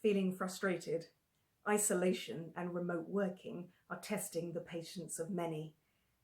Feeling frustrated? Isolation and remote working are testing the patience of many,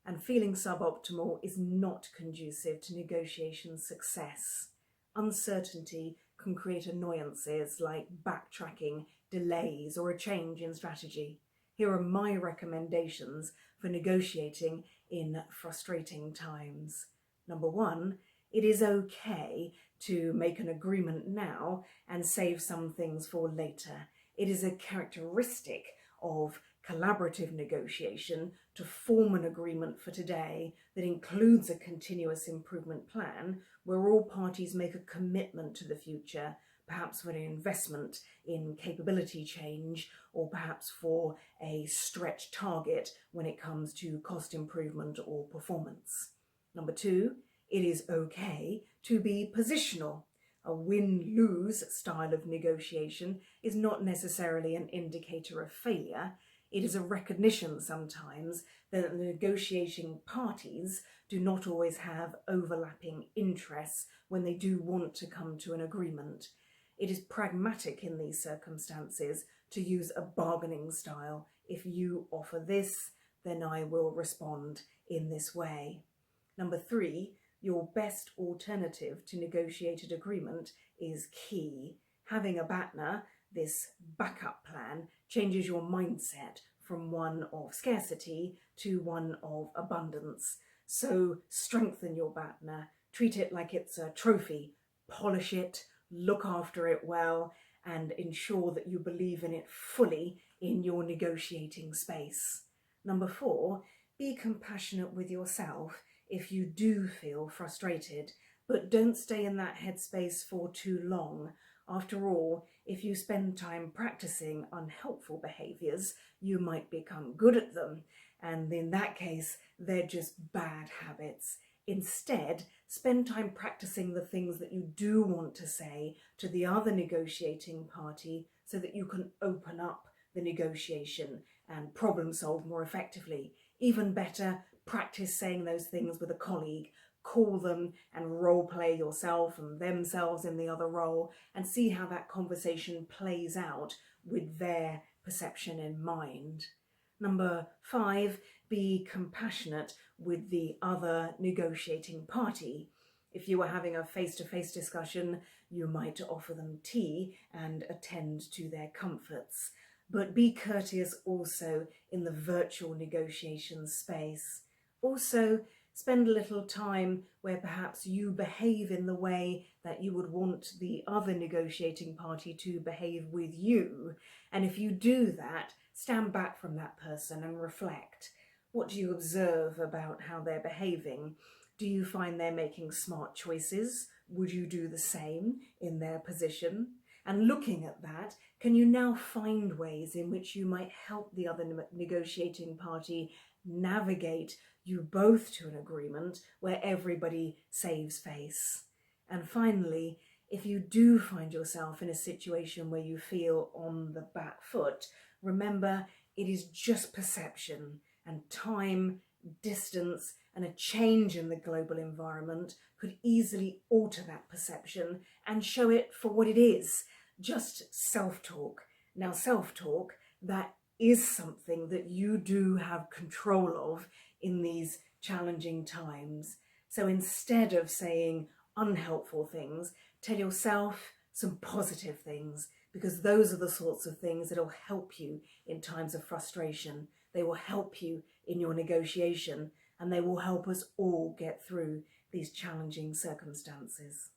and feeling suboptimal is not conducive to negotiation success. Uncertainty can create annoyances like backtracking, delays, or a change in strategy. Here are my recommendations for negotiating in frustrating times. Number one, it is okay to make an agreement now and save some things for later. It is a characteristic of collaborative negotiation to form an agreement for today that includes a continuous improvement plan where all parties make a commitment to the future, perhaps for an investment in capability change or perhaps for a stretch target when it comes to cost improvement or performance. Number two, it is okay to be positional. A win-lose style of negotiation is not necessarily an indicator of failure. It is a recognition sometimes that the negotiating parties do not always have overlapping interests when they do want to come to an agreement. It is pragmatic in these circumstances to use a bargaining style. If you offer this, then I will respond in this way. Number three, your best alternative to negotiated agreement is key. Having a BATNA, this backup plan, changes your mindset from one of scarcity to one of abundance. So strengthen your BATNA, treat it like it's a trophy, polish it, look after it well, and ensure that you believe in it fully in your negotiating space. Number four, be compassionate with yourself if you do feel frustrated, but don't stay in that headspace for too long. After all, if you spend time practicing unhelpful behaviours, you might become good at them, and in that case, they're just bad habits. Instead, spend time practicing the things that you do want to say to the other negotiating party so that you can open up the negotiation and problem solve more effectively. Even better, practice saying those things with a colleague. Call them and role play yourself and themselves in the other role and see how that conversation plays out with their perception in mind. Number five, be compassionate with the other negotiating party. If you were having a face-to-face discussion, you might offer them tea and attend to their comforts. But be courteous also in the virtual negotiation space. Also, spend a little time where perhaps you behave in the way that you would want the other negotiating party to behave with you. And if you do that, stand back from that person and reflect. What do you observe about how they're behaving? Do you find they're making smart choices? Would you do the same in their position? And looking at that, can you now find ways in which you might help the other negotiating party navigate you both to an agreement where everybody saves face? And finally, if you do find yourself in a situation where you feel on the back foot, remember it is just perception, and time, distance, and a change in the global environment could easily alter that perception and show it for what it is, just self-talk. Now, self-talk, that is something that you do have control of in these challenging times. So instead of saying unhelpful things, tell yourself some positive things, because those are the sorts of things that will help you in times of frustration. They will help you in your negotiation, and they will help us all get through these challenging circumstances.